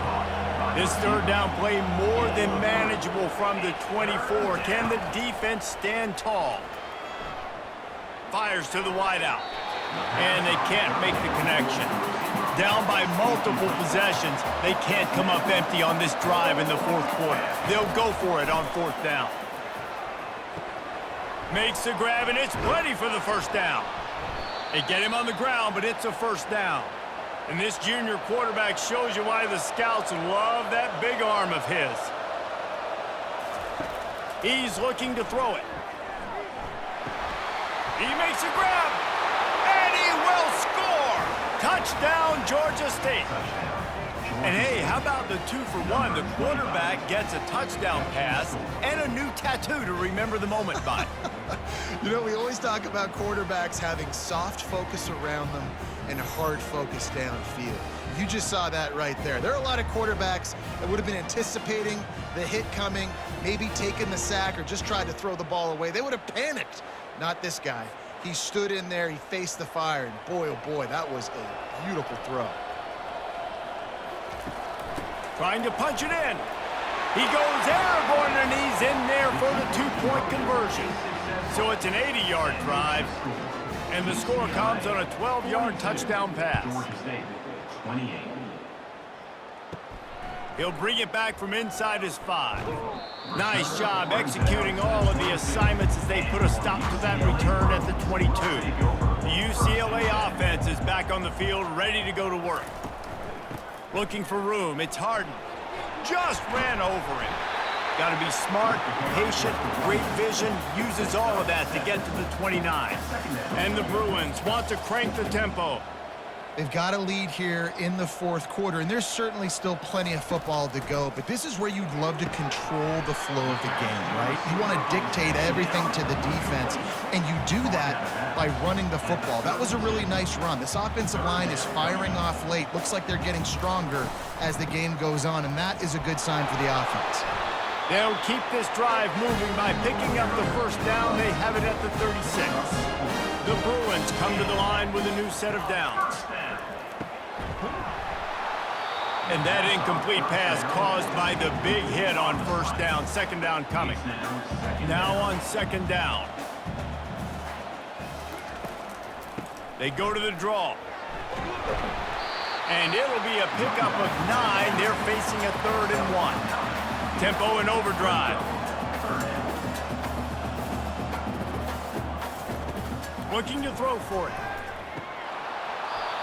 This 3rd down play more than manageable from the 24. Can the defense stand tall? Fires to the wideout. And they can't make the connection. Down by multiple possessions, they can't come up empty on this drive in the 4th quarter. They'll go for it on 4th down. Makes the grab, and it's plenty for the 1st down. They get him on the ground, but it's a 1st down. And this junior quarterback shows you why the scouts love that big arm of his. He's looking to throw it. He makes a grab, and he will score! Touchdown, Georgia State. And hey, how about the 2-for-1? The quarterback gets a touchdown pass and a new tattoo to remember the moment by. You know, we always talk about quarterbacks having soft focus around them and hard focus downfield. You just saw that right there. There are a lot of quarterbacks that would have been anticipating the hit coming, maybe taking the sack or just tried to throw the ball away. They would have panicked. Not this guy. He stood in there, he faced the fire, and boy, oh boy, that was a beautiful throw. Trying to punch it in. He goes airborne, and he's in there for the 2-point conversion. So it's an 80-yard drive, and the score comes on a 12-yard touchdown pass. He'll bring it back from inside his 5. Nice job executing all of the assignments as they put a stop to that return at the 22. The UCLA offense is back on the field, ready to go to work. Looking for room. It's Harden. Just ran over him. Got to be smart, patient, great vision. Uses all of that to get to the 29. And the Bruins want to crank the tempo. They've got a lead here in the 4th quarter, and there's certainly still plenty of football to go, but this is where you'd love to control the flow of the game, right? You want to dictate everything to the defense, and you do that by running the football. That was a really nice run. This offensive line is firing off late. Looks like they're getting stronger as the game goes on, and that is a good sign for the offense. They'll keep this drive moving by picking up the 1st down. They have it at the 36. The Bruins come to the line with a new set of downs. And that incomplete pass caused by the big hit on 1st down. 2nd down coming. Now on 2nd down. They go to the draw. And it'll be a pickup of 9. They're facing a 3rd and 1. Tempo and overdrive. Looking to throw for it.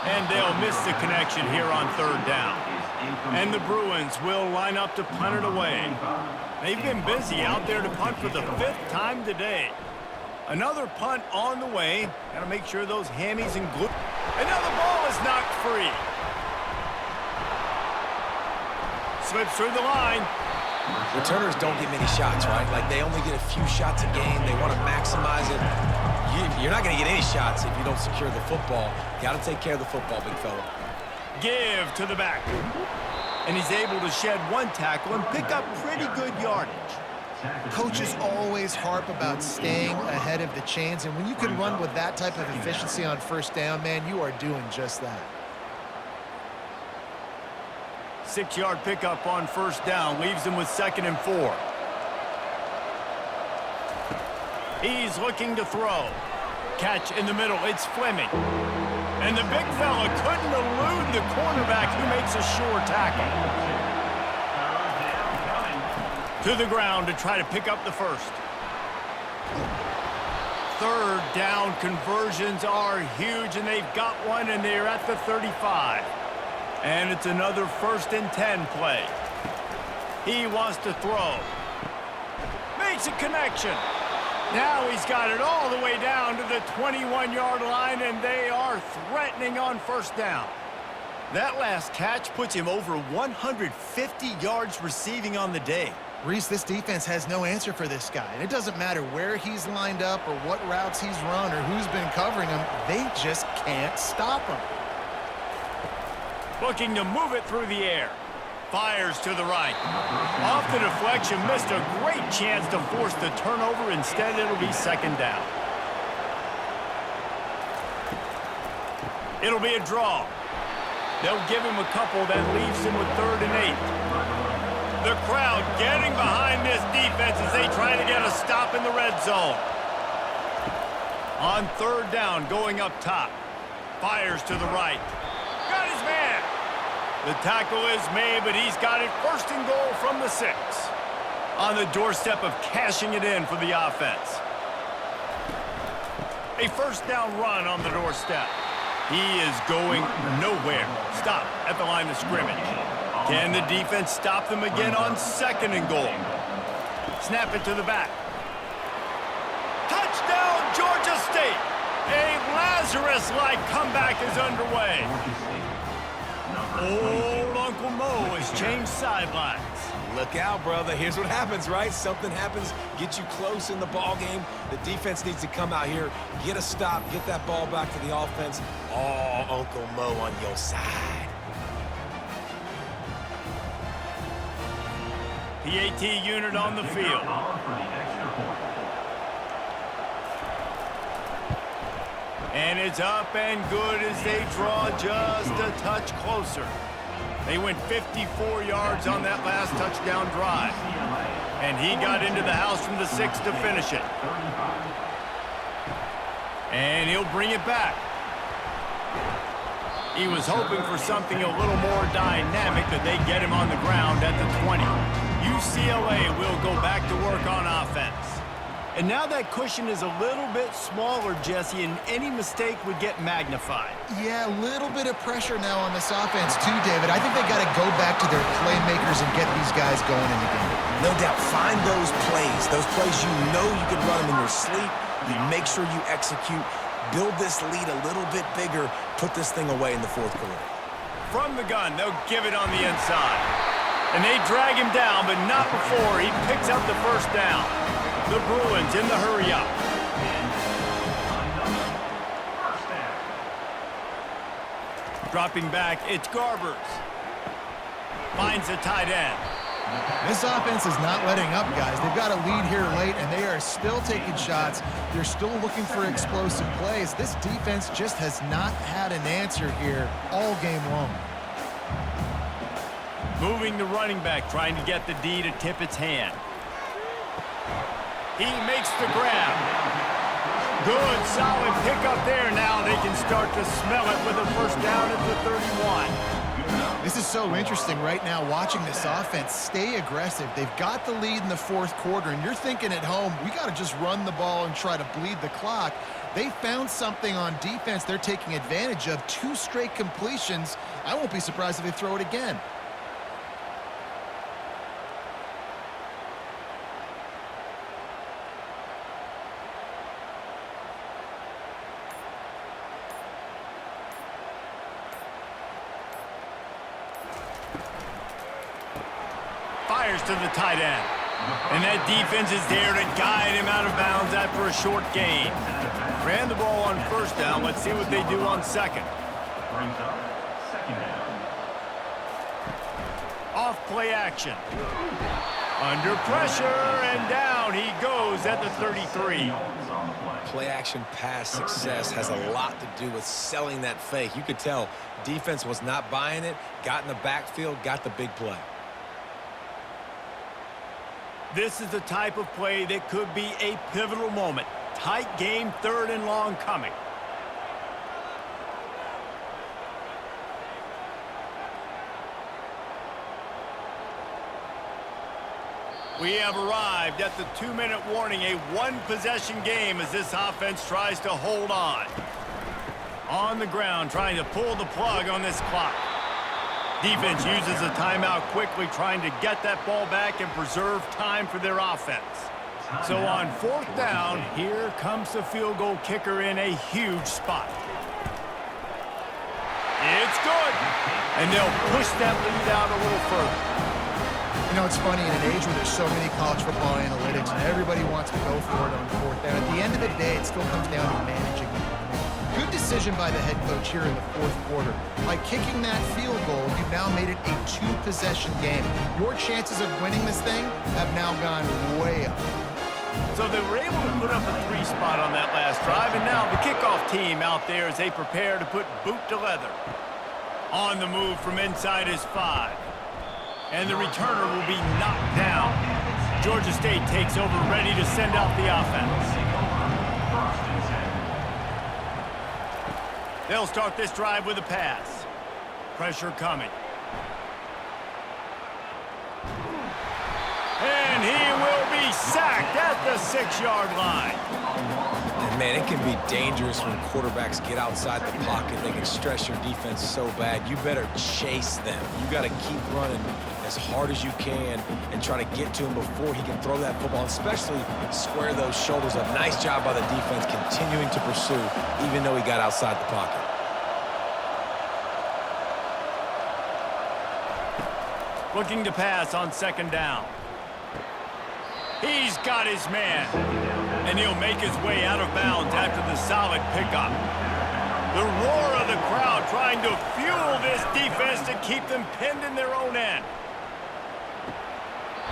And they'll miss the connection here on third down. And the Bruins will line up to punt it away. They've been busy out there to punt for the 5th time today. Another punt on the way. Got to make sure those hammies and glue. Another ball is knocked free. Slips through the line. Returners don't get many shots, right? Like, they only get a few shots a game. They want to maximize it. You're not going to get any shots if you don't secure the football. Got to take care of the football, big fella. Give to the back. And he's able to shed one tackle and pick up pretty good yardage. Coaches always harp about staying ahead of the chains, and when you can run with that type of efficiency on first down, man, you are doing just that. 6-yard pickup on first down leaves him with 2nd and 4. He's looking to throw. Catch in the middle. It's Fleming. And the big fella couldn't elude the cornerback who makes a sure tackle. To the ground to try to pick up the first. Third down conversions are huge, and they've got one, and they're at the 35. And it's another 1st and 10 play. He wants to throw. Makes a connection. Now he's got it all the way down to the 21-yard line, and they are threatening on first down. That last catch puts him over 150 yards receiving on the day. Reese, this defense has no answer for this guy. And it doesn't matter where he's lined up or what routes he's run or who's been covering him. They just can't stop him. Looking to move it through the air. Fires to the right. Off the deflection, missed a great chance to force the turnover. Instead, it'll be 2nd down. It'll be a draw. They'll give him a couple. That leaves him with 3rd and 8. The crowd getting behind this defense as they try to get a stop in the red zone. On 3rd down, going up top. Fires to the right. Got his man. The tackle is made, but he's got it 1st and goal from the 6. On the doorstep of cashing it in for the offense. A 1st down run on the doorstep. He is going nowhere. Stop at the line of scrimmage. Can the defense stop them again on 2nd and goal? Snap it to the back. Touchdown, Georgia State. A Lazarus-like comeback is underway. Old Uncle Mo has changed sidelines. Look out, brother. Here's what happens, right? Something happens, get you close in the ball game. The defense needs to come out here, get a stop, get that ball back to the offense. Oh, Uncle Mo on your side. PAT unit on the field. And it's up and good as they draw just a touch closer. They went 54 yards on that last touchdown drive. And he got into the house from the 6 to finish it. And he'll bring it back. He was hoping for something a little more dynamic, but they get him on the ground at the 20. UCLA will go back to work on offense. And now that cushion is a little bit smaller, Jesse, and any mistake would get magnified. Yeah, a little bit of pressure now on this offense too, David. I think they got to go back to their playmakers and get these guys going in the game. No doubt. Find those plays you know you can run them in your sleep. You make sure you execute. Build this lead a little bit bigger. Put this thing away in the 4th quarter. From the gun, they'll give it on the inside. And they drag him down, but not before he picks up the 1st down. The Bruins in the hurry-up. Dropping back, it's Garbers. Finds the tight end. This offense is not letting up, guys. They've got a lead here late, and they are still taking shots. They're still looking for explosive plays. This defense just has not had an answer here all game long. Moving the running back, trying to get the D to tip its hand. He makes the grab. Good, solid pickup there. Now they can start to smell it with a 1st down at the 31. This is so interesting right now watching this offense stay aggressive. They've got the lead in the fourth quarter, and you're thinking at home, we got to just run the ball and try to bleed the clock. They found something on defense they're taking advantage of. 2 straight completions. I won't be surprised if they throw it again. Fires to the tight end. And that defense is there to guide him out of bounds after a short gain. Ran the ball on first down. Let's see what they do on second. Brings up second down. Off play action. Under pressure, and down he goes at the 33. Play action pass success has a lot to do with selling that fake. You could tell defense was not buying it, got in the backfield, got the big play. This is the type of play that could be a pivotal moment. Tight game, 3rd and long coming. We have arrived at the 2-minute warning, a 1-possession game as this offense tries to hold on. On the ground, trying to pull the plug on this clock. Defense uses a timeout quickly, trying to get that ball back and preserve time for their offense. So on 4th down, here comes the field goal kicker in a huge spot. It's good. And they'll push that lead out a little further. You know, it's funny, in an age where there's so many college football analytics and everybody wants to go for it on 4th down, at the end of the day, it still comes down to managing. Good decision by the head coach here in the 4th quarter. By kicking that field goal, you've now made it a 2-possession game. Your chances of winning this thing have now gone way up. So they were able to put up a 3 spot on that last drive, and now the kickoff team out there as they prepare to put boot to leather. On the move from inside his 5. And the returner will be knocked down. Georgia State takes over, ready to send out the offense. They'll start this drive with a pass. Pressure coming. And he will be sacked at the 6-yard line. And man, it can be dangerous when quarterbacks get outside the pocket. They can stress your defense so bad. You better chase them. You got to keep running as hard as you can and try to get to him before he can throw that football, especially square those shoulders up. Nice job by the defense continuing to pursue, even though he got outside the pocket. Looking to pass on 2nd down. He's got his man. And he'll make his way out of bounds after the solid pickup. The roar of the crowd trying to fuel this defense to keep them pinned in their own end.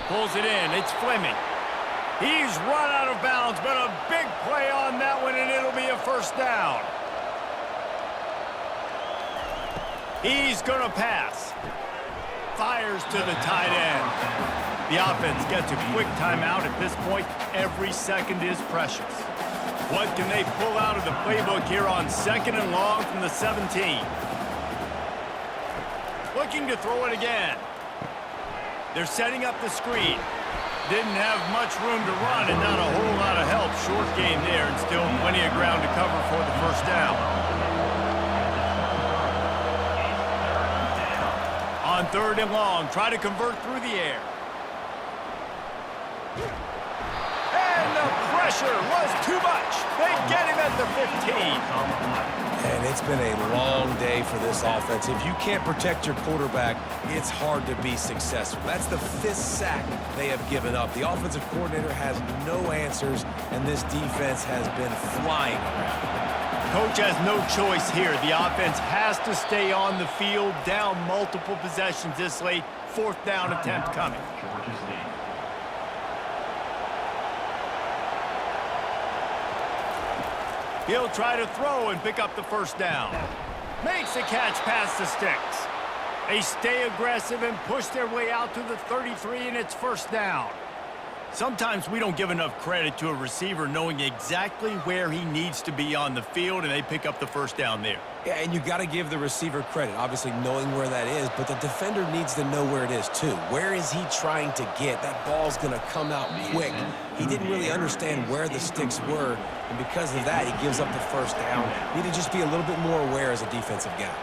Pulls it in. It's Fleming. He's run out of bounds, but a big play on that one, and it'll be a 1st down. He's going to pass. Fires to the tight end. The offense gets a quick timeout at this point. Every second is precious. What can they pull out of the playbook here on 2nd and long from the 17? Looking to throw it again. They're setting up the screen. Didn't have much room to run and not a whole lot of help. Short game there and still plenty of ground to cover for the 1st down. On 3rd and long, try to convert through the air. And the pressure was too much. They get him at the 15. And it's been a long day for this offense. If you can't protect your quarterback, it's hard to be successful. That's the 5th sack they have given up. The offensive coordinator has no answers, and this defense has been flying around. Coach has no choice here. The offense has to stay on the field, down multiple possessions this late. 4th down attempt coming. He'll try to throw and pick up the 1st down. Makes a catch past the sticks. They stay aggressive and push their way out to the 33, and it's 1st down. Sometimes we don't give enough credit to a receiver knowing exactly where he needs to be on the field, and they pick up the first down there. Yeah, and you got to give the receiver credit, obviously knowing where that is, but the defender needs to know where it is too. Where is he trying to get? That ball's going to come out quick. He didn't really understand where the sticks were, and because of that, he gives up the first down. Need to just be a little bit more aware as a defensive guy.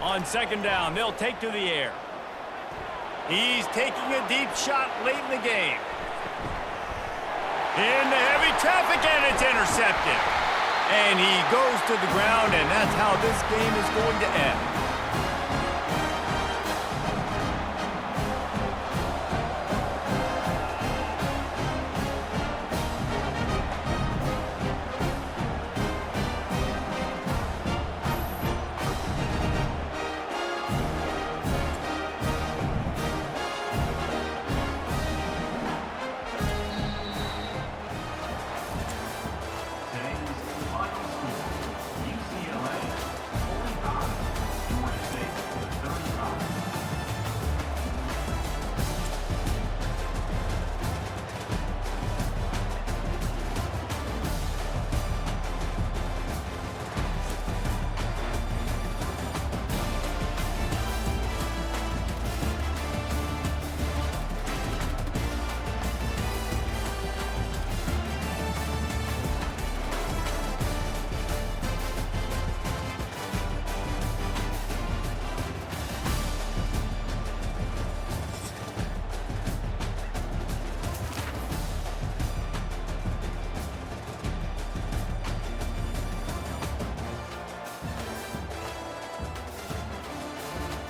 On second down, they'll take to the air. He's taking a deep shot late in the game. Into heavy traffic, and it's intercepted. And he goes to the ground, and that's how this game is going to end.